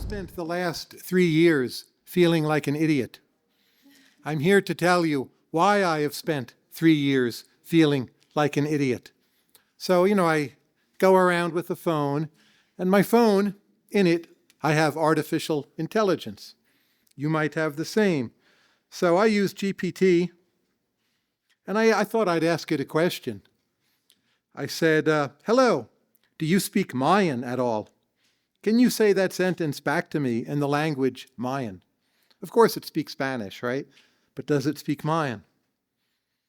spent the last 3 years feeling like an idiot. I'm here to tell you why I have spent 3 years feeling like an idiot. So, I go around with the phone, and my phone, in it, I have artificial intelligence. You might have the same. So I use GPT, and I thought I'd ask it a question. I said, hello, do you speak Mayan at all? Can you say that sentence back to me in the language Mayan? Of course it speaks Spanish, right? But does it speak Mayan?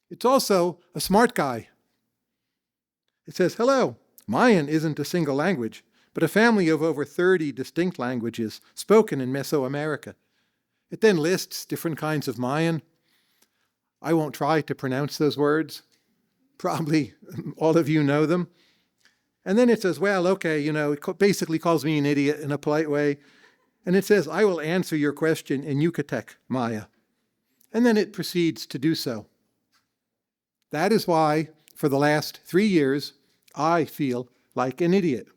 It's also a smart guy. It says, hello, Mayan isn't a single language, but a family of over 30 distinct languages spoken in Mesoamerica. It then lists different kinds of Mayan. I won't try to pronounce those words. Probably all of you know them. And then it says, well, okay, it basically calls me an idiot in a polite way. And it says, I will answer your question in Yucatec Maya. And then it proceeds to do so. That is why, for the last 3 years, I feel like an idiot.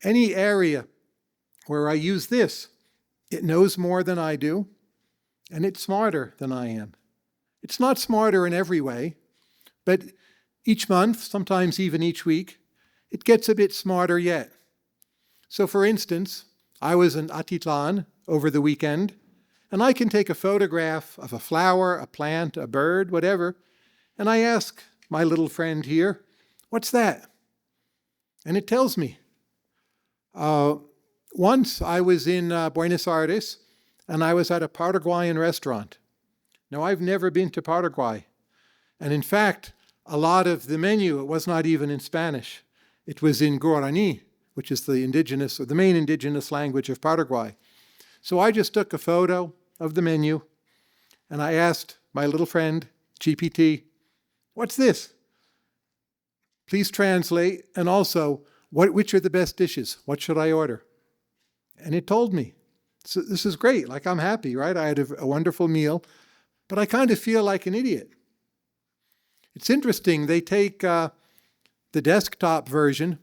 Any area where I use this, it knows more than I do, and it's smarter than I am. It's not smarter in every way, but each month, sometimes even each week, it gets a bit smarter yet. So for instance, I was in Atitlan over the weekend, and I can take a photograph of a flower, a plant, a bird, whatever, and I ask my little friend here, what's that? And it tells me. Once I was in Buenos Aires, and I was at a Paraguayan restaurant. Now, I've never been to Paraguay. And in fact, a lot of the menu, it was not even in Spanish. It was in Guarani, which is the indigenous, or the main indigenous language of Paraguay. So I just took a photo of the menu, and I asked my little friend, GPT, what's this? Please translate, and also, which are the best dishes? What should I order? And it told me. So this is great, like I'm happy, right? I had a wonderful meal, but I kind of feel like an idiot. It's interesting, they take the desktop version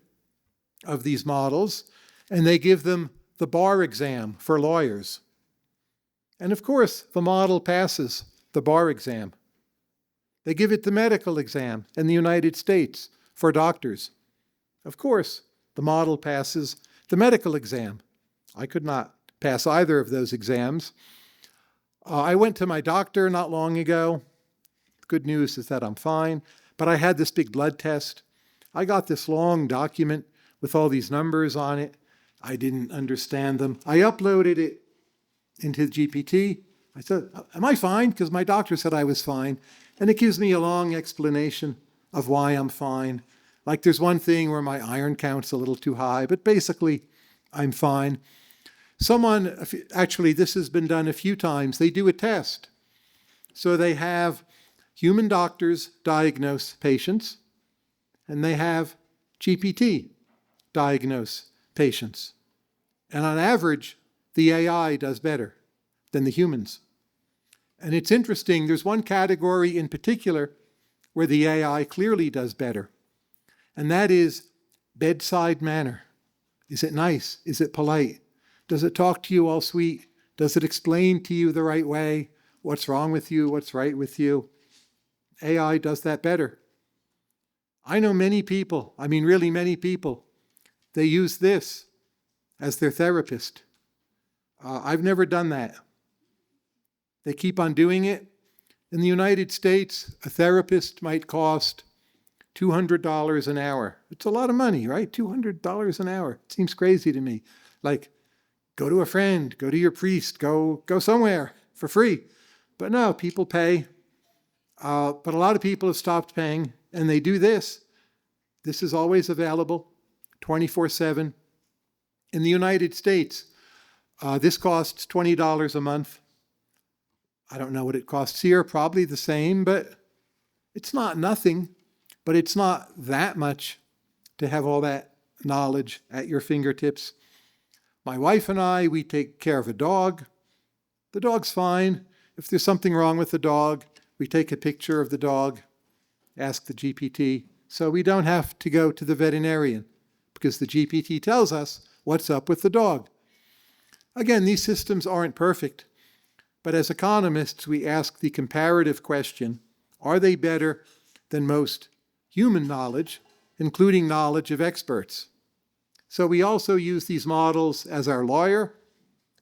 of these models, and they give them the bar exam for lawyers. And of course, the model passes the bar exam. They give it the medical exam in the United States for doctors. Of course, the model passes the medical exam. I could not pass either of those exams. I went to my doctor not long ago. Good news is that I'm fine, but I had this big blood test. I got this long document with all these numbers on it. I didn't understand them. I uploaded it into GPT. I said, am I fine? Because my doctor said I was fine. And it gives me a long explanation of why I'm fine. Like there's one thing where my iron count's a little too high, but basically I'm fine. Actually this has been done a few times, they do a test. So they have human doctors diagnose patients, and they have GPT diagnose patients. And on average, the AI does better than the humans. And it's interesting, there's one category in particular where the AI clearly does better, and that is bedside manner. Is it nice? Is it polite? Does it talk to you all sweet? Does it explain to you the right way? What's wrong with you? What's right with you? AI does that better. I know many people, really many people, they use this as their therapist. I've never done that. They keep on doing it. In the United States, a therapist might cost $200 an hour. It's a lot of money, right? $200 an hour. It seems crazy to me. Like, go to a friend, go to your priest, go somewhere for free. But no, people pay. But a lot of people have stopped paying, and they do this. This is always available, 24/7. In the United States, this costs $20 a month. I don't know what it costs here, probably the same, but it's not nothing, but it's not that much to have all that knowledge at your fingertips. My wife and I, we take care of a dog. The dog's fine. If there's something wrong with the dog, we take a picture of the dog, ask the GPT. So we don't have to go to the veterinarian because the GPT tells us what's up with the dog. Again, these systems aren't perfect, but as economists, we ask the comparative question, are they better than most human knowledge, including knowledge of experts? So we also use these models as our lawyer.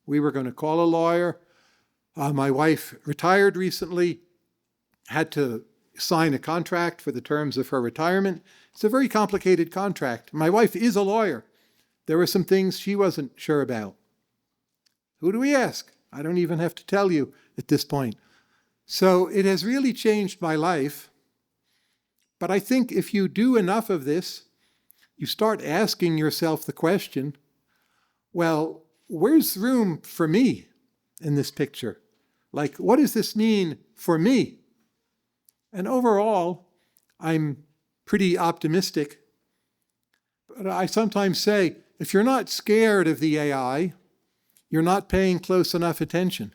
We were going to call a lawyer. My wife retired recently, had to sign a contract for the terms of her retirement. It's a very complicated contract. My wife is a lawyer. There were some things she wasn't sure about. Who do we ask? I don't even have to tell you at this point. So it has really changed my life. But I think if you do enough of this, you start asking yourself the question, well, where's room for me in this picture? Like, what does this mean for me? And overall, I'm pretty optimistic. But I sometimes say, if you're not scared of the AI, you're not paying close enough attention.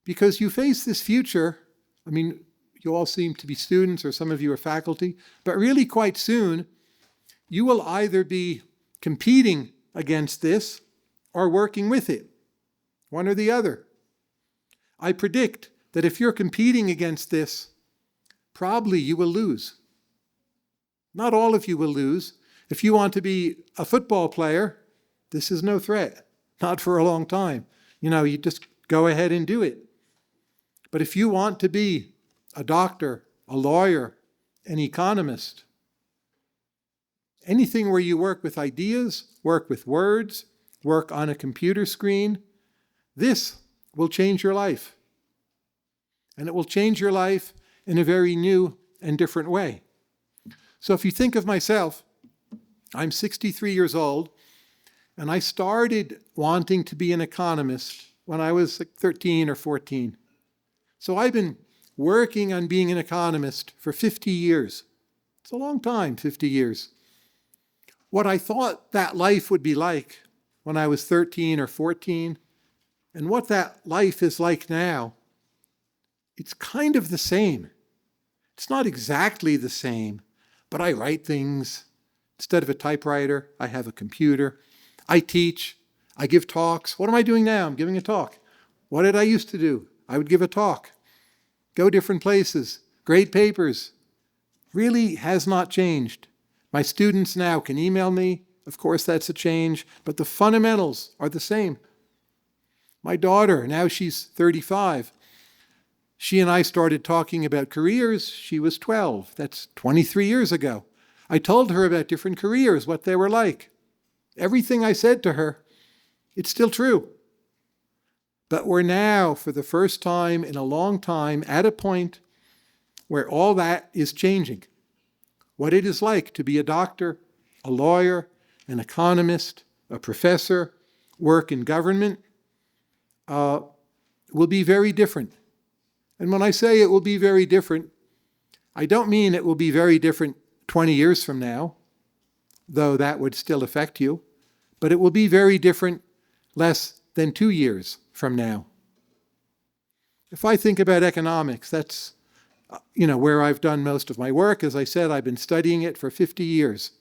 Because you face this future, I mean, you all seem to be students or some of you are faculty, but really quite soon, you will either be competing against this or working with it, one or the other. I predict that if you're competing against this, probably you will lose. Not all of you will lose. If you want to be a football player, this is no threat, not for a long time. You just go ahead and do it. But if you want to be a doctor, a lawyer, an economist, anything where you work with ideas, work with words, work on a computer screen, this will change your life. And it will change your life in a very new and different way. So if you think of myself, I'm 63 years old, and I started wanting to be an economist when I was like 13 or 14. So I've been working on being an economist for 50 years. It's a long time, 50 years. What I thought that life would be like when I was 13 or 14, and what that life is like now, it's kind of the same. It's not exactly the same, but I write things. Instead of a typewriter, I have a computer. I teach. I give talks. What am I doing now? I'm giving a talk. What did I used to do? I would give a talk. Go different places. Grade papers. Really has not changed. My students now can email me. Of course, that's a change, but the fundamentals are the same. My daughter, now she's 35. She and I started talking about careers. She was 12. That's 23 years ago. I told her about different careers, what they were like. Everything I said to her, it's still true. But we're now, for the first time in a long time, at a point where all that is changing. What it is like to be a doctor, a lawyer, an economist, a professor, work in government, will be very different. And when I say it will be very different, I don't mean it will be very different 20 years from now, though that would still affect you, but it will be very different less than 2 years from now. If I think about economics, that's where I've done most of my work. As I said, I've been studying it for 50 years.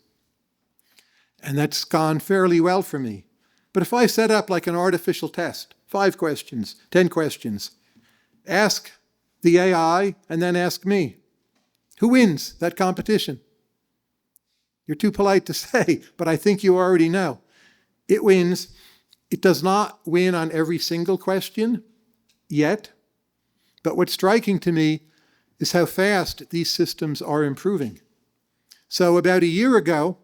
And that's gone fairly well for me. But if I set up like an artificial test, 5 questions, 10 questions, ask the AI and then ask me, who wins that competition? You're too polite to say, but I think you already know. It wins. It does not win on every single question yet. But what's striking to me is how fast these systems are improving. So about a year ago,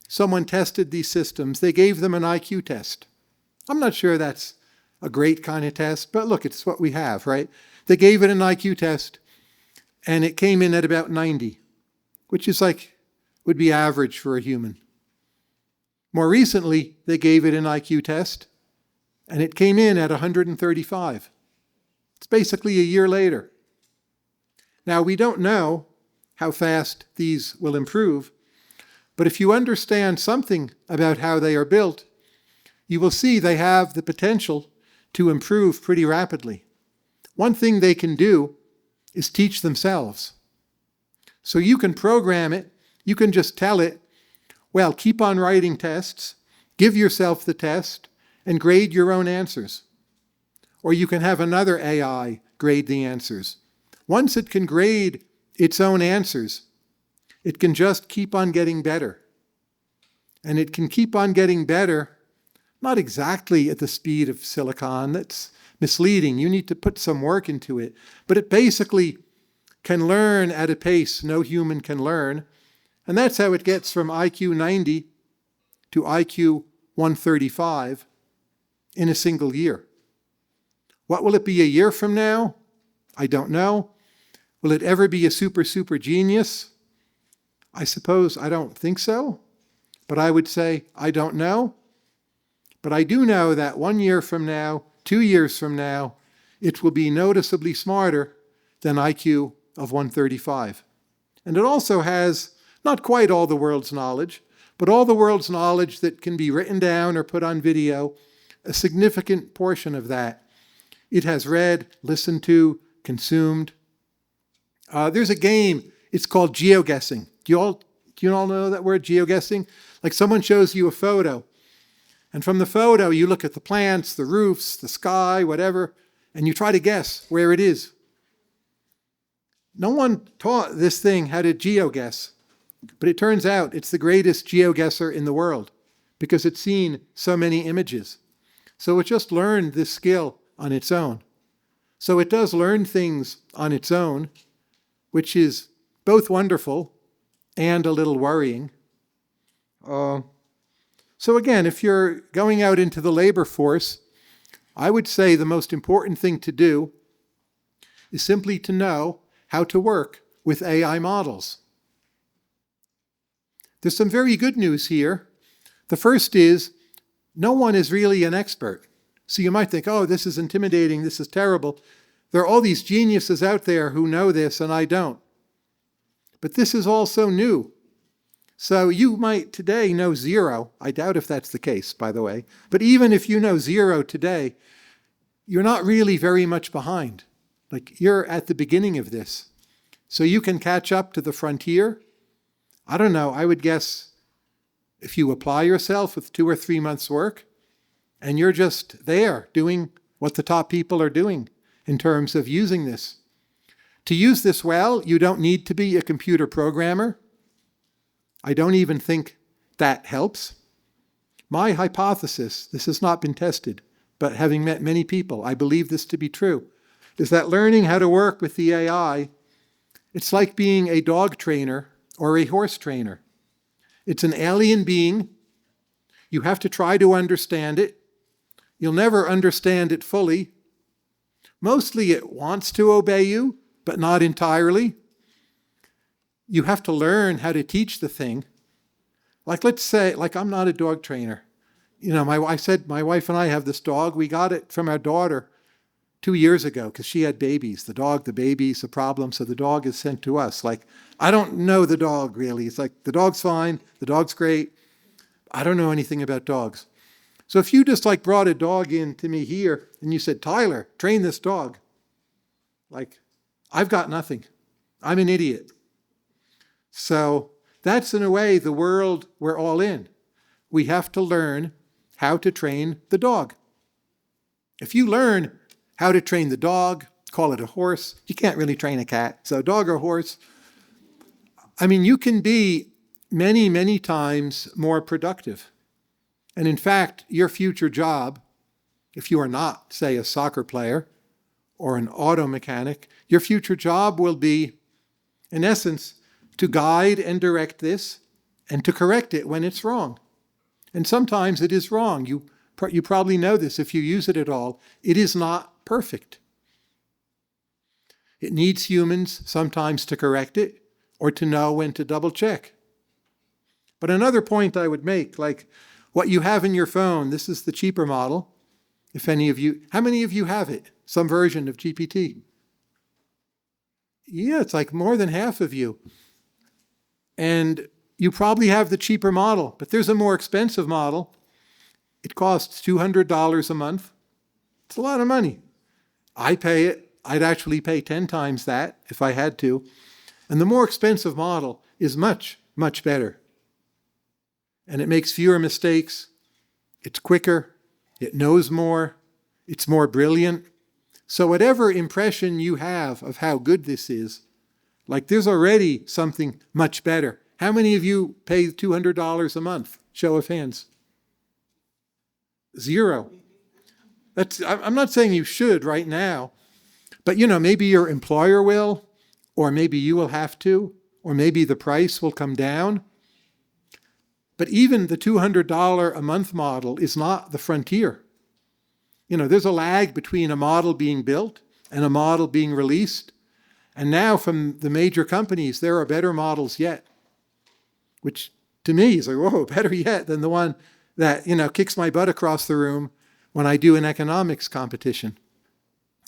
someone tested these systems. They gave them an IQ test. I'm not sure that's a great kind of test, but look, it's what we have, right? They gave it an IQ test, and it came in at about 90, which is would be average for a human. More recently, they gave it an IQ test, and it came in at 135. It's basically a year later. Now, we don't know how fast these will improve, but if you understand something about how they are built, you will see they have the potential to improve pretty rapidly. One thing they can do is teach themselves. So you can program it, you can just tell it, Well, keep on writing tests, give yourself the test, and grade your own answers. Or you can have another AI grade the answers. Once it can grade its own answers, it can just keep on getting better. And it can keep on getting better, not exactly at the speed of silicon. That's misleading. You need to put some work into it. But it basically can learn at a pace no human can learn. And that's how it gets from IQ 90 to IQ 135 in a single year. What will it be a year from now? I don't know. Will it ever be a super genius? I suppose I don't think so. But I would say I don't know. But I do know that 1 year from now, 2 years from now, it will be noticeably smarter than IQ of 135. And it also has not quite all the world's knowledge, but all the world's knowledge that can be written down or put on video, a significant portion of that. It has read, listened to, consumed. There's a game, it's called geoguessing. Do you all know that word, geoguessing? Like someone shows you a photo, and from the photo you look at the plants, the roofs, the sky, whatever, and you try to guess where it is. No one taught this thing how to geoguess, but it turns out it's the greatest geoguesser in the world because it's seen so many images. So it just learned this skill on its own. So it does learn things on its own, which is both wonderful and a little worrying. So again, if you're going out into the labor force, I would say the most important thing to do is simply to know how to work with AI models. There's some very good news here. The first is, no one is really an expert. So you might think, oh, this is intimidating, this is terrible. There are all these geniuses out there who know this and I don't. But this is all so new. So you might today know zero. I doubt if that's the case, by the way. But even if you know zero today, you're not really very much behind. Like you're at the beginning of this. So you can catch up to the frontier. I don't know, I would guess if you apply yourself with 2 or 3 months' work, and you're just there doing what the top people are doing in terms of using this. To use this well, you don't need to be a computer programmer. I don't even think that helps. My hypothesis, this has not been tested, but having met many people, I believe this to be true, is that learning how to work with the AI, it's like being a dog trainer or a horse trainer. It's an alien being. You have to try to understand it. You'll never understand it fully. Mostly it wants to obey you, but not entirely. You have to learn how to teach the thing. Like let's say, like I'm not a dog trainer. You know, I said my wife and I have this dog. We got it from our daughter 2 years ago because she had babies. The dog, the baby's a problem, so the dog is sent to us. Like, I don't know the dog really. It's like the dog's fine, the dog's great. I don't know anything about dogs. So if you just like brought a dog in to me here and you said, Tyler, train this dog. Like, I've got nothing. I'm an idiot. So that's in a way the world we're all in. We have to learn how to train the dog. If you learn how to train the dog, call it a horse, you can't really train a cat. So dog or horse, I mean, you can be many, many times more productive. And in fact, your future job, if you are not, say, a soccer player or an auto mechanic, your future job will be, in essence, to guide and direct this and to correct it when it's wrong. And sometimes it is wrong. You probably know this if you use it at all. It is not perfect. It needs humans sometimes to correct it or to know when to double check. But another point I would make, like what you have in your phone, this is the cheaper model. If any of you, how many of you have it? Some version of GPT? Yeah, it's like more than half of you. And you probably have the cheaper model, but there's a more expensive model. It costs $200 a month. It's a lot of money. I pay it. I'd actually pay 10 times that if I had to. And the more expensive model is much, much better. and it makes fewer mistakes. It's quicker. It knows more. It's more brilliant. So whatever impression you have of how good this is, like there's already something much better. How many of you pay $200 a month? Show of hands. 0. I'm not saying you should right now, but maybe your employer will, or maybe you will have to, or maybe the price will come down. But even the $200 a month model is not the frontier. There's a lag between a model being built and a model being released. And now from the major companies, there are better models yet, which to me is like, whoa, better yet than the one that, kicks my butt across the room when I do an economics competition.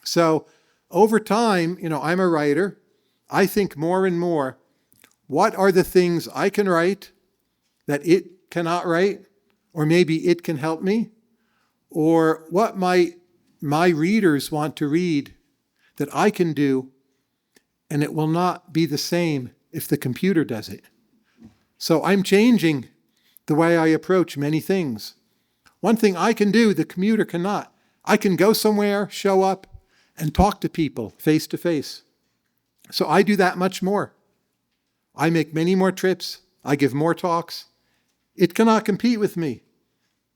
So over time, I'm a writer. I think more and more, what are the things I can write that it cannot write, or maybe it can help me? Or what might my readers want to read that I can do, and it will not be the same if the computer does it. So I'm changing the way I approach many things. One thing I can do, the computer cannot. I can go somewhere, show up, and talk to people face to face. So I do that much more. I make many more trips. I give more talks. It cannot compete with me.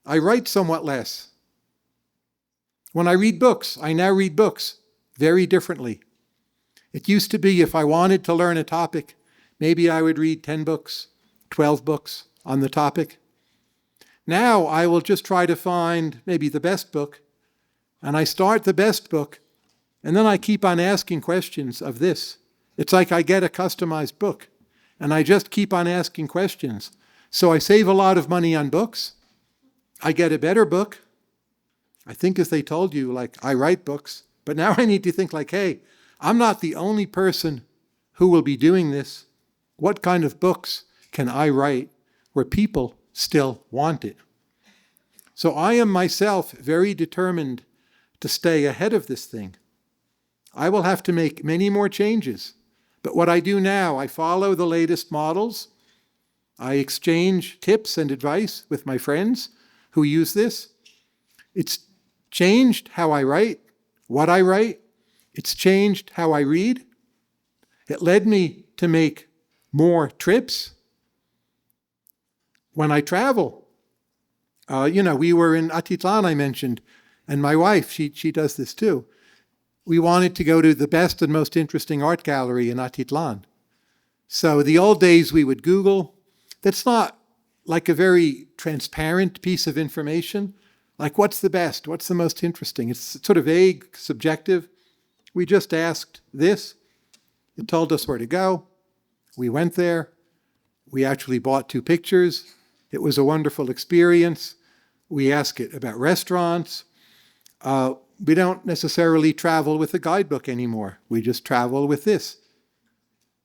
I write somewhat less. When I read books, I now read books very differently. It used to be if I wanted to learn a topic, maybe I would read 10 books, 12 books on the topic. Now I will just try to find maybe the best book, and I start the best book, and then I keep on asking questions of this. It's like I get a customized book, and I just keep on asking questions. So I save a lot of money on books. I get a better book. I think as they told you, like, I write books, but now I need to think like, hey, I'm not the only person who will be doing this. What kind of books can I write where people still want it? So I am myself very determined to stay ahead of this thing. I will have to make many more changes. But what I do now, I follow the latest models. I exchange tips and advice with my friends who use this. It's changed how I write, what I write. It's changed how I read. It led me to make more trips. When I travel, we were in Atitlan, I mentioned, and my wife, she does this too. We wanted to go to the best and most interesting art gallery in Atitlan. So the old days we would Google. That's not like a very transparent piece of information. Like, what's the best? What's the most interesting? It's sort of vague, subjective. We just asked this. It told us where to go. We went there. We actually bought 2 pictures. It was a wonderful experience. We ask it about restaurants. We don't necessarily travel with a guidebook anymore. We just travel with this.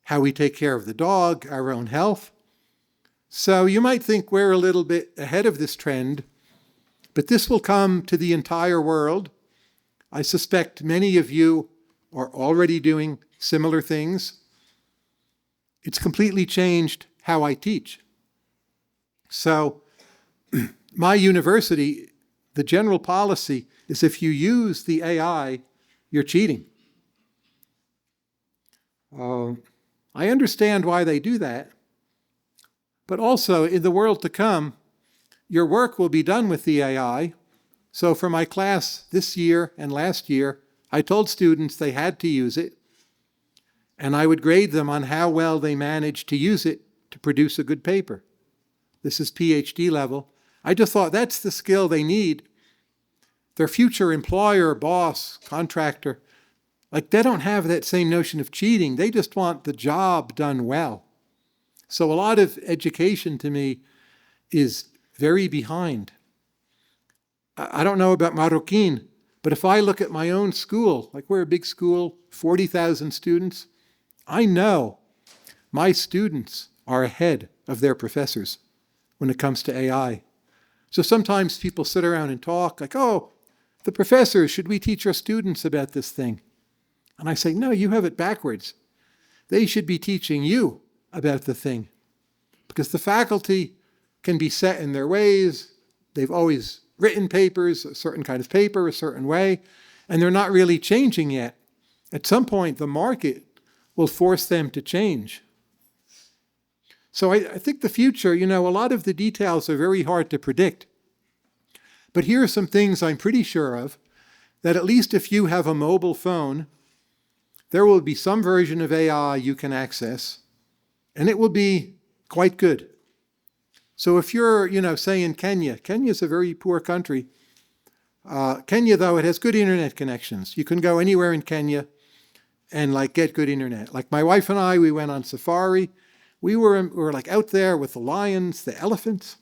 How we take care of the dog, our own health. So you might think we're a little bit ahead of this trend, but this will come to the entire world. I suspect many of you are already doing similar things. It's completely changed how I teach. So my university, the general policy is if you use the AI, you're cheating. I understand why they do that, but also in the world to come, your work will be done with the AI. So for my class this year and last year, I told students they had to use it, and I would grade them on how well they managed to use it to produce a good paper. This is PhD level. I just thought that's the skill they need. Their future employer, boss, contractor, like they don't have that same notion of cheating. They just want the job done well. So a lot of education to me is very behind. I don't know about Marroquín, but if I look at my own school, like we're a big school, 40,000 students, I know my students are ahead of their professors when it comes to AI. So sometimes people sit around and talk like, oh, the professors, should we teach our students about this thing? And I say, no, you have it backwards. They should be teaching you about the thing. Because the faculty can be set in their ways. They've always written papers, a certain kind of paper, a certain way, and they're not really changing yet. At some point, the market will force them to change. So I think the future, a lot of the details are very hard to predict. But here are some things I'm pretty sure of, that at least if you have a mobile phone, there will be some version of AI you can access, and it will be quite good. So if you're, say in Kenya is a very poor country. Kenya, though, it has good internet connections. You can go anywhere in Kenya and get good internet. Like my wife and I, we went on safari. We were out there with the lions, the elephants.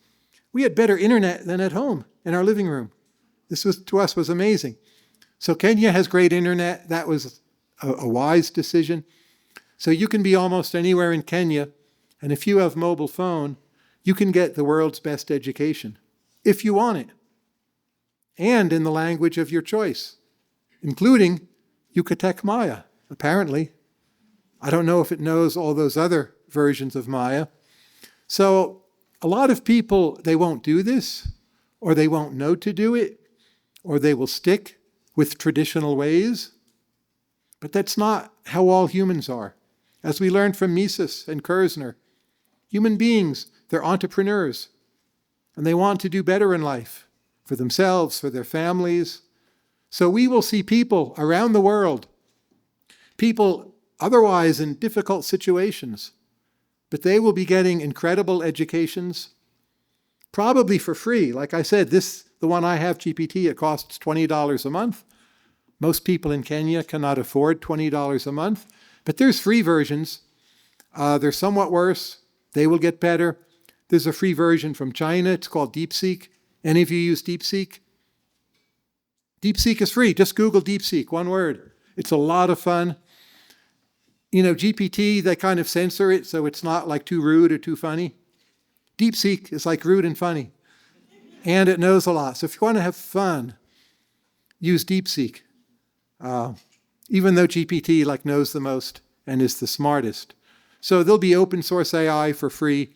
We had better internet than at home in our living room. This to us was amazing. So Kenya has great internet. That was a wise decision. So you can be almost anywhere in Kenya, and if you have mobile phone, you can get the world's best education, if you want it, and in the language of your choice, including Yucatec Maya, apparently. I don't know if it knows all those other versions of Maya. So a lot of people, they won't do this, or they won't know to do it, or they will stick with traditional ways. But that's not how all humans are. As we learned from Mises and Kerzner, human beings, they're entrepreneurs, and they want to do better in life for themselves, for their families. So we will see people around the world, people otherwise in difficult situations, but they will be getting incredible educations, probably for free. Like I said, the one I have, GPT, it costs $20 a month. Most people in Kenya cannot afford $20 a month, but there's free versions. They're somewhat worse. They will get better. There's a free version from China. It's called DeepSeek. Any of you use DeepSeek? DeepSeek is free. Just Google DeepSeek, one word. It's a lot of fun. GPT, they kind of censor it so it's not too rude or too funny. DeepSeek is rude and funny. And it knows a lot. So if you want to have fun, use DeepSeek. Even though GPT knows the most and is the smartest. So there'll be open source AI for free,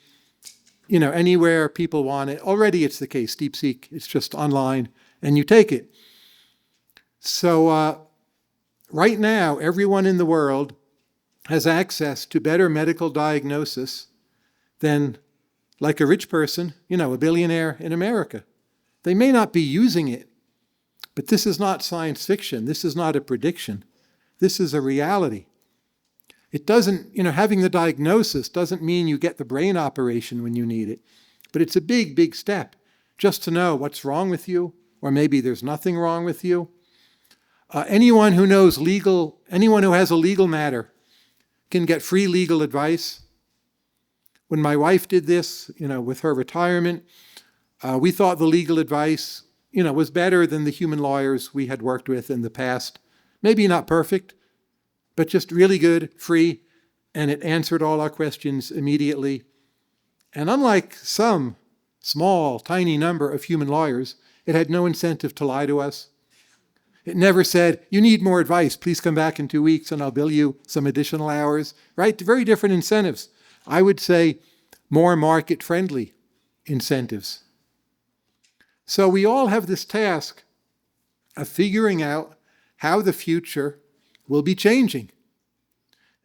anywhere people want it. Already it's the case. DeepSeek, it's just online and you take it. So right now, everyone in the world has access to better medical diagnosis than a rich person, a billionaire in America. They may not be using it, but this is not science fiction. This is not a prediction. This is a reality. It doesn't, having the diagnosis doesn't mean you get the brain operation when you need it, but it's a big, big step just to know what's wrong with you, or maybe there's nothing wrong with you. Anyone who has a legal matter can get free legal advice. When my wife did this, with her retirement, we thought the legal advice, was better than the human lawyers we had worked with in the past. Maybe not perfect, but just really good, free, and it answered all our questions immediately. And unlike some small, tiny number of human lawyers, it had no incentive to lie to us. It never said, you need more advice, please come back in 2 weeks and I'll bill you some additional hours, right? Very different incentives. I would say more market-friendly incentives. So we all have this task of figuring out how the future will be changing.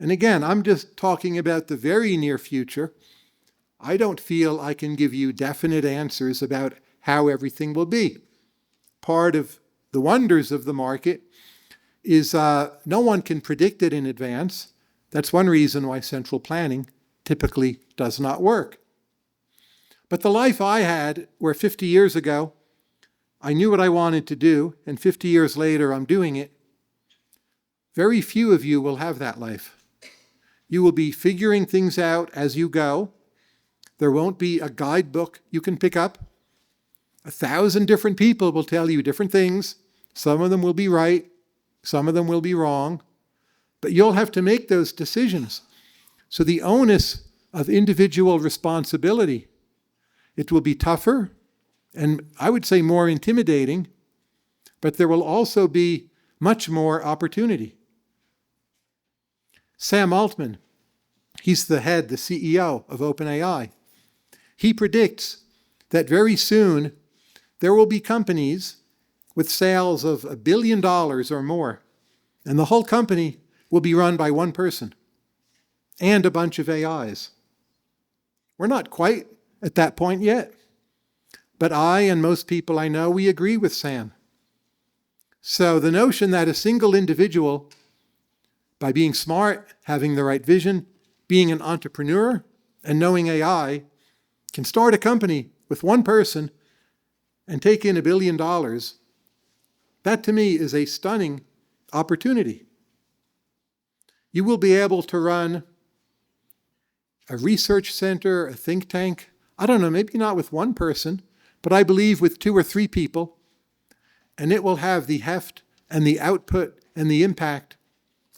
And again, I'm just talking about the very near future. I don't feel I can give you definite answers about how everything will be. Part of the wonders of the market is no one can predict it in advance. That's one reason why central planning typically does not work. But the life I had, where 50 years ago, I knew what I wanted to do, and 50 years later I'm doing it, very few of you will have that life. You will be figuring things out as you go. There won't be a guidebook you can pick up. 1,000 different people will tell you different things. Some of them will be right, some of them will be wrong, but you'll have to make those decisions. So the onus of individual responsibility, it will be tougher and I would say more intimidating, but there will also be much more opportunity. Sam Altman, he's the CEO of OpenAI. He predicts that very soon there will be companies with sales of $1 billion or more, and the whole company will be run by one person and a bunch of AIs. We're not quite at that point yet, but I and most people I know, we agree with Sam. So the notion that a single individual, by being smart, having the right vision, being an entrepreneur, and knowing AI, can start a company with one person and take in $1 billion, that to me is a stunning opportunity. You will be able to run a research center, a think tank, I don't know, maybe not with one person, but I believe with 2 or 3 people, and it will have the heft and the output and the impact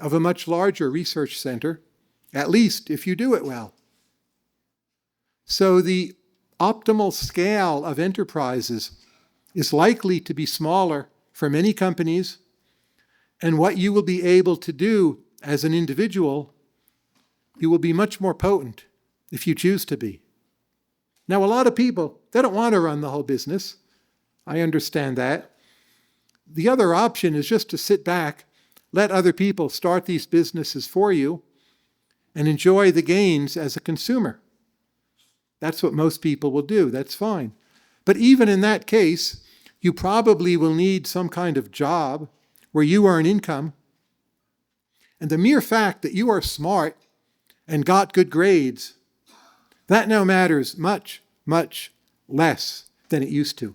of a much larger research center, at least if you do it well. So the optimal scale of enterprises is likely to be smaller for many companies, and what you will be able to do as an individual, you will be much more potent if you choose to be. Now, a lot of people, they don't want to run the whole business. I understand that. The other option is just to sit back, let other people start these businesses for you, and enjoy the gains as a consumer. That's what most people will do. That's fine. But even in that case, you probably will need some kind of job where you earn income. And the mere fact that you are smart and got good grades, that now matters much, much less than it used to.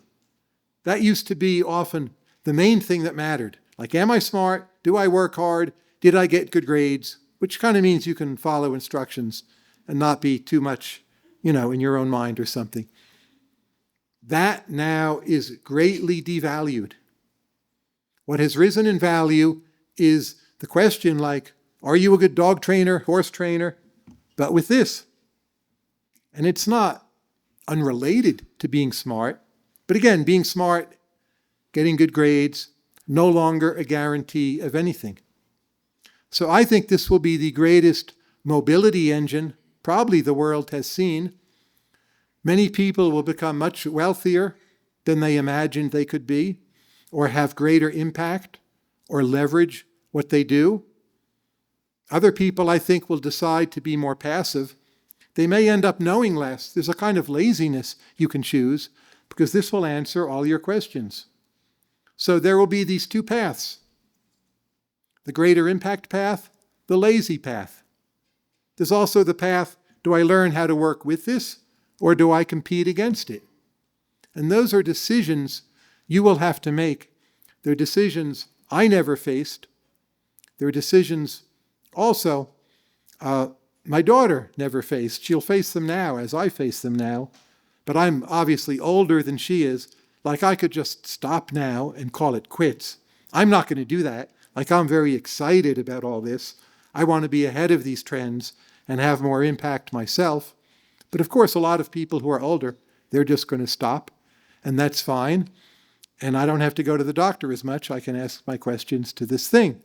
That used to be often the main thing that mattered. Like, am I smart? Do I work hard? Did I get good grades? Which kind of means you can follow instructions and not be too much, in your own mind or something. That now is greatly devalued. What has risen in value is the question like, are you a good dog trainer, horse trainer? But with this. And it's not unrelated to being smart. But again, being smart, getting good grades, no longer a guarantee of anything. So I think this will be the greatest mobility engine probably the world has seen. Many people will become much wealthier than they imagined they could be, or have greater impact, or leverage what they do. Other people, I think, will decide to be more passive. They may end up knowing less. There's a kind of laziness you can choose, because this will answer all your questions. So there will be these 2 paths. The greater impact path, the lazy path. There's also the path, do I learn how to work with this, or do I compete against it? And those are decisions you will have to make. They're decisions I never faced. They're decisions also my daughter never faced. She'll face them now as I face them now. But I'm obviously older than she is. Like, I could just stop now and call it quits. I'm not going to do that. Like, I'm very excited about all this. I want to be ahead of these trends and have more impact myself. But of course, a lot of people who are older, they're just going to stop, and that's fine. And I don't have to go to the doctor as much. I can ask my questions to this thing.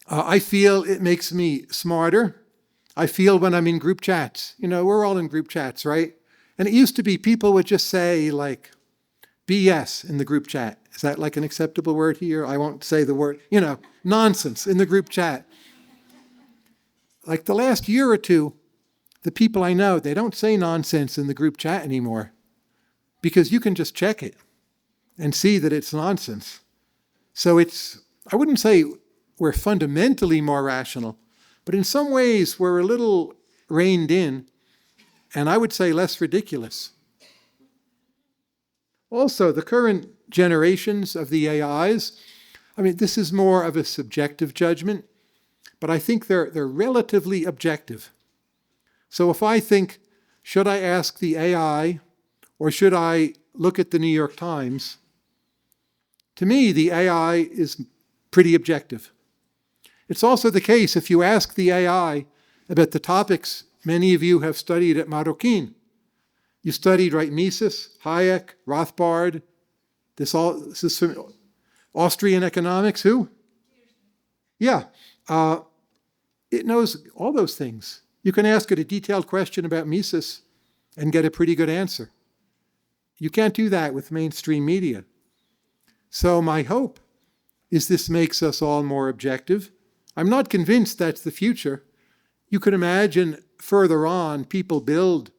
I feel it makes me smarter. I feel when I'm in group chats. We're all in group chats, right? And it used to be people would just say, like, BS in the group chat. Is that like an acceptable word here? I won't say the word, nonsense in the group chat. Like the last year or two, the people I know, they don't say nonsense in the group chat anymore, because you can just check it and see that it's nonsense. So I wouldn't say we're fundamentally more rational, but in some ways we're a little reined in, and I would say less ridiculous. Also, the current generations of the AIs, this is more of a subjective judgment, but I think they're relatively objective. So if I think, should I ask the AI or should I look at the New York Times? To me, the AI is pretty objective. It's also the case if you ask the AI about the topics many of you have studied at Marroquín. You studied, right, Mises, Hayek, Rothbard. This is Austrian economics. Who? Yeah. It knows all those things. You can ask it a detailed question about Mises, and get a pretty good answer. You can't do that with mainstream media. So my hope is this makes us all more objective. I'm not convinced that's the future. You could imagine further on people build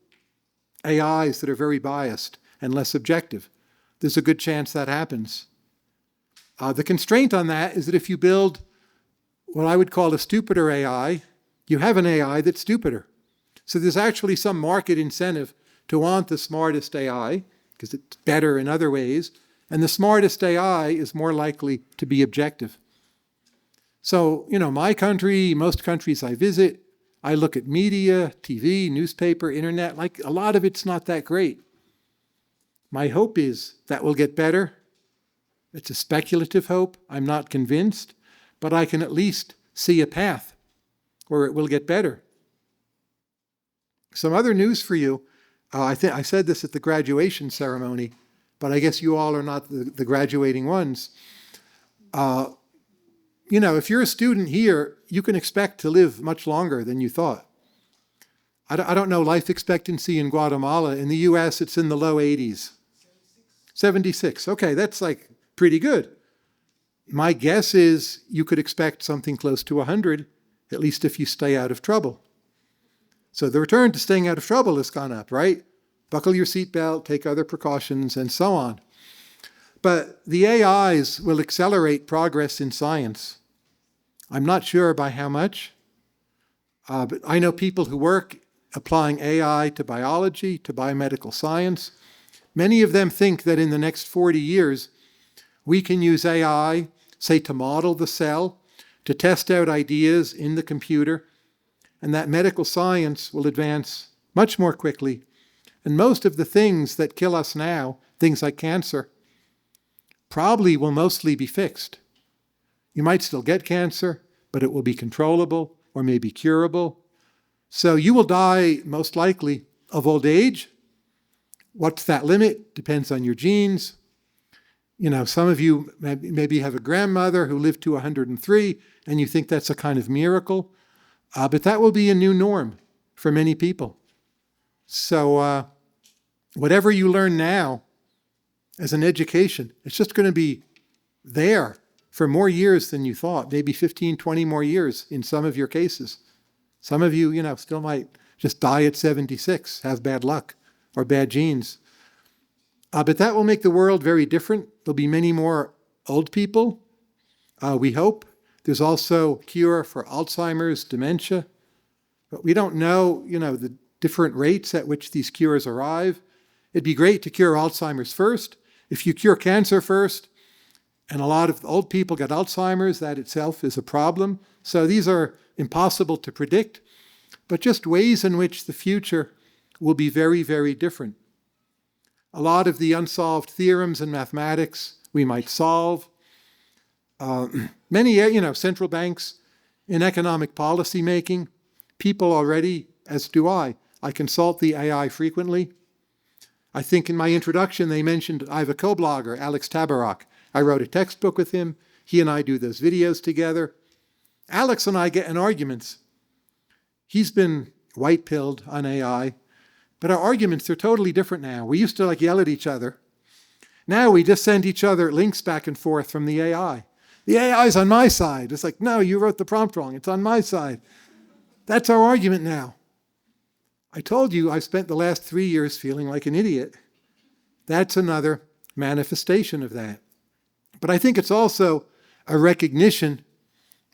AIs that are very biased and less objective. There's a good chance that happens. The constraint on that is that if you build what I would call a stupider AI, you have an AI that's stupider. So there's actually some market incentive to want the smartest AI, because it's better in other ways, and the smartest AI is more likely to be objective. So, my country, most countries I visit, I look at media, TV, newspaper, internet, like a lot of it's not that great. My hope is that will get better. It's a speculative hope. I'm not convinced, but I can at least see a path where it will get better. Some other news for you. I said this at the graduation ceremony, but I guess you all are not the graduating ones. If you're a student here, you can expect to live much longer than you thought. I don't know life expectancy in Guatemala. In the US, it's in the low 80s. 76. Okay, that's like pretty good. My guess is you could expect something close to 100, at least if you stay out of trouble. So the return to staying out of trouble has gone up, right? Buckle your seatbelt, take other precautions, and so on. But the AIs will accelerate progress in science. I'm not sure by how much, but I know people who work applying AI to biology, to biomedical science. Many of them think that in the next 40 years, we can use AI, say, to model the cell, to test out ideas in the computer, and that medical science will advance much more quickly. And most of the things that kill us now, things like cancer, probably will mostly be fixed. You might still get cancer, but it will be controllable or maybe curable. So you will die, most likely, of old age. What's that limit? Depends on your genes. Some of you maybe have a grandmother who lived to 103, and you think that's a kind of miracle. But that will be a new norm for many people. So whatever you learn now as an education, it's just going to be there for more years than you thought, maybe 15, 20 more years in some of your cases. Some of you, still might just die at 76, have bad luck or bad genes. But that will make the world very different. There'll be many more old people, we hope. There's also cure for Alzheimer's, dementia. But we don't know, the different rates at which these cures arrive. It'd be great to cure Alzheimer's first. If you cure cancer first, and a lot of old people get Alzheimer's, that itself is a problem. So these are impossible to predict, but just ways in which the future will be very, very different. A lot of the unsolved theorems in mathematics we might solve. Many, central banks in economic policy making, people already, as do I consult the AI frequently. I think in my introduction they mentioned I have a co-blogger, Alex Tabarrok. I wrote a textbook with him. He and I do those videos together. Alex and I get in arguments. He's been white-pilled on AI, but our arguments are totally different now. We used to yell at each other. Now we just send each other links back and forth from the AI. The AI is on my side. It's like, no, you wrote the prompt wrong. It's on my side. That's our argument now. I told you I spent the last 3 years feeling like an idiot. That's another manifestation of that. But I think it's also a recognition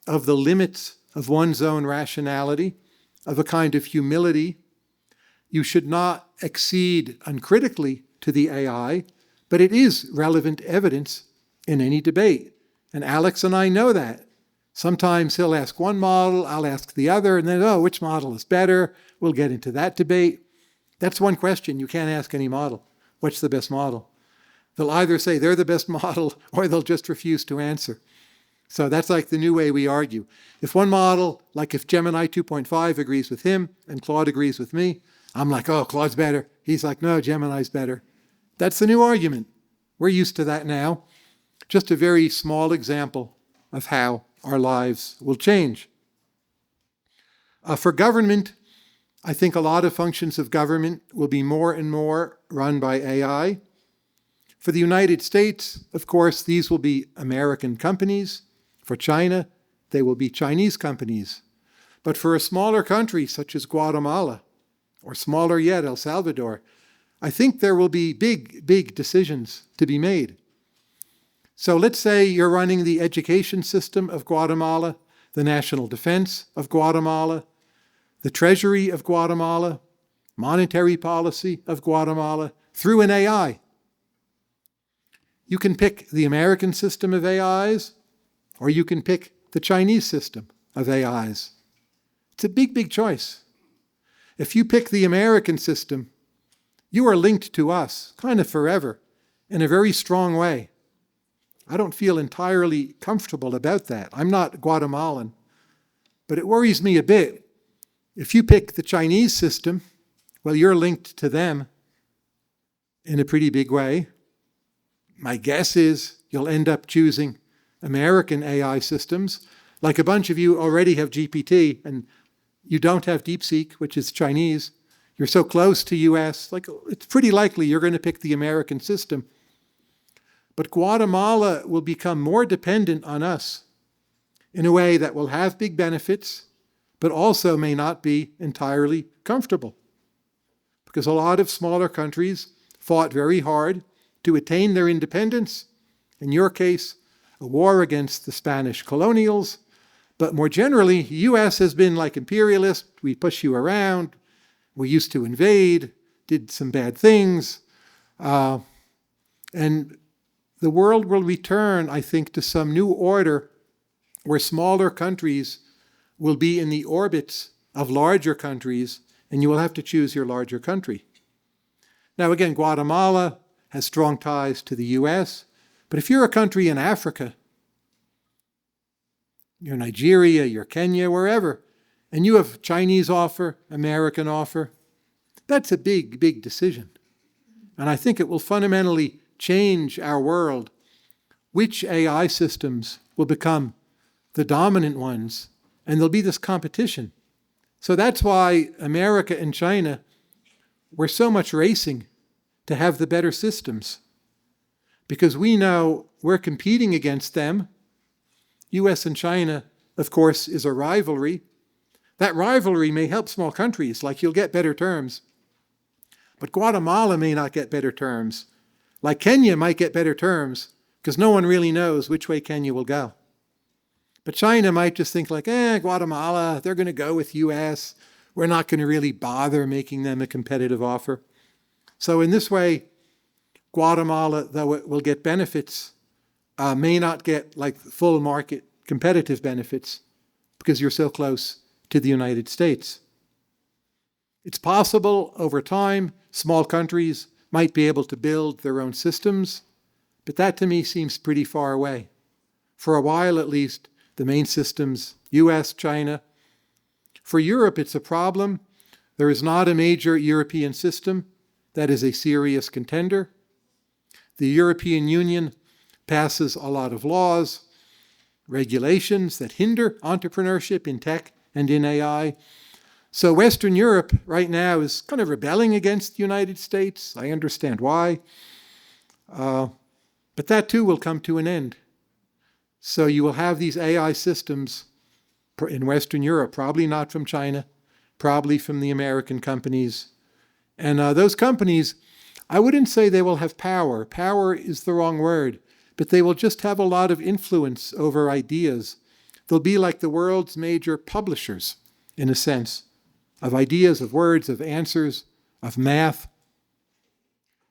of the limits of one's own rationality, of a kind of humility. You should not accede uncritically to the AI, but it is relevant evidence in any debate. And Alex and I know that. Sometimes he'll ask one model, I'll ask the other, and then, which model is better? We'll get into that debate. That's one question. You can't ask any model. What's the best model? They'll either say they're the best model or they'll just refuse to answer. So that's like the new way we argue. If one model, like if Gemini 2.5 agrees with him and Claude agrees with me, I'm like, oh, Claude's better. He's like, no, Gemini's better. That's the new argument. We're used to that now. Just a very small example of how our lives will change. For government, I think a lot of functions of government will be more and more run by AI. For the United States, of course, these will be American companies. For China, they will be Chinese companies. But for a smaller country such as Guatemala, or smaller yet, El Salvador, I think there will be big decisions to be made. So let's say you're running the education system of Guatemala, the national defense of Guatemala, the treasury of Guatemala, monetary policy of Guatemala, through an AI. You can pick the American system of AIs, or you can pick the Chinese system of AIs. It's a big choice. If you pick the American system, you are linked to us, kind of forever, in a very strong way. I don't feel entirely comfortable about that. I'm not Guatemalan, but it worries me a bit. If you pick the Chinese system, well, you're linked to them in a pretty big way. My guess is you'll end up choosing American AI systems. Like a bunch of you already have GPT, and you don't have DeepSeek, which is Chinese. You're so close to US, like it's pretty likely you're going to pick the American system. But Guatemala will become more dependent on us in a way that will have big benefits, but also may not be entirely comfortable. Because a lot of smaller countries fought very hard to attain their independence. In your case, a war against the Spanish colonials. But more generally, the US has been like imperialist. We push you around. We used to invade, did some bad things. And the world will return, I think, to some new order where smaller countries will be in the orbits of larger countries, and you will have to choose your larger country. Now, again, Guatemala has strong ties to the US, but if you're a country in Africa, you're Nigeria, you're Kenya, wherever, and you have Chinese offer, American offer, that's a big decision. And I think it will fundamentally change our world. Which AI systems will become the dominant ones? And there'll be this competition. So that's why America and China were so much racing to have the better systems. Because we know we're competing against them. US and China, of course, is a rivalry. That rivalry may help small countries, like you'll get better terms. But Guatemala may not get better terms. Like Kenya might get better terms, because no one really knows which way Kenya will go. But China might just think like, Guatemala, they're going to go with US. We're not going to really bother making them a competitive offer. So in this way, Guatemala, though it will get benefits, may not get like full market competitive benefits because you're so close to the United States. It's possible over time, small countries might be able to build their own systems, but that to me seems pretty far away. For a while at least, the main systems, US, China. For Europe, it's a problem. There is not a major European system that is a serious contender. The European Union passes a lot of laws, regulations that hinder entrepreneurship in tech and in AI. So Western Europe right now is kind of rebelling against the United States. I understand why. But that too will come to an end. So you will have these AI systems in Western Europe, probably not from China, probably from the American companies. And those companies, I wouldn't say they will have power. Power is the wrong word. But they will just have a lot of influence over ideas. They'll be like the world's major publishers, in a sense, of ideas, of words, of answers, of math.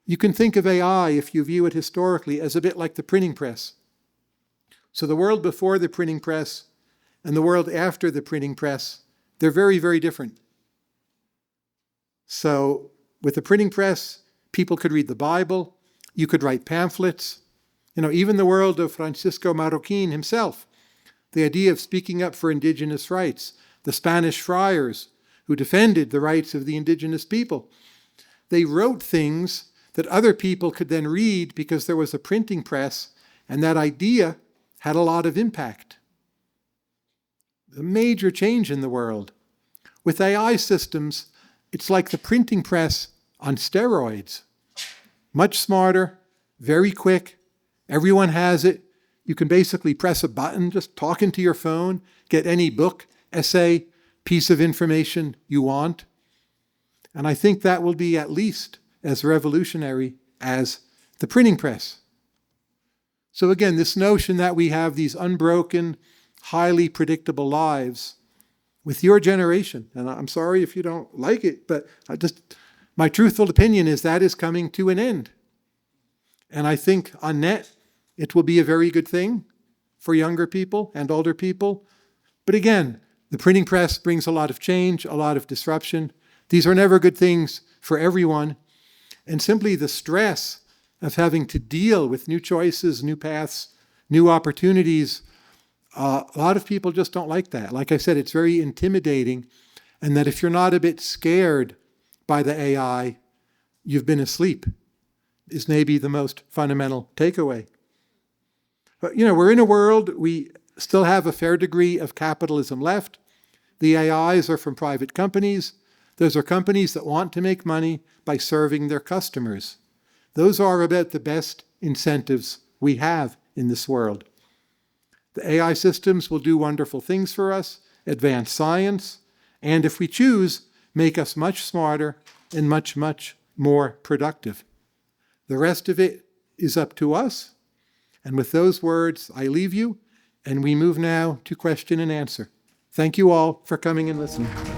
You can think of AI, if you view it historically, as a bit like the printing press. So the world before the printing press and the world after the printing press, they're very different. So with the printing press, people could read the Bible, you could write pamphlets. Even the world of Fransisco Marroquín himself, the idea of speaking up for indigenous rights, the Spanish friars who defended the rights of the indigenous people. They wrote things that other people could then read because there was a printing press, and that idea had a lot of impact. A major change in the world. With AI systems, it's like the printing press on steroids. Much smarter, very quick. Everyone has it. You can basically press a button, just talk into your phone, get any book, essay, piece of information you want. And I think that will be at least as revolutionary as the printing press. So again, this notion that we have these unbroken, highly predictable lives with your generation, and I'm sorry if you don't like it, but my truthful opinion is that is coming to an end. And I think on net, it will be a very good thing for younger people and older people. But again, the printing press brings a lot of change, a lot of disruption. These are never good things for everyone. And simply the stress of having to deal with new choices, new paths, new opportunities, a lot of people just don't like that. Like I said, it's very intimidating. And that if you're not a bit scared by the AI, you've been asleep, is maybe the most fundamental takeaway. But, we're in a world, we still have a fair degree of capitalism left. The AIs are from private companies. Those are companies that want to make money by serving their customers. Those are about the best incentives we have in this world. The AI systems will do wonderful things for us, advance science, and if we choose, make us much smarter and much, much more productive. The rest of it is up to us. And with those words, I leave you, and we move now to question and answer. Thank you all for coming and listening.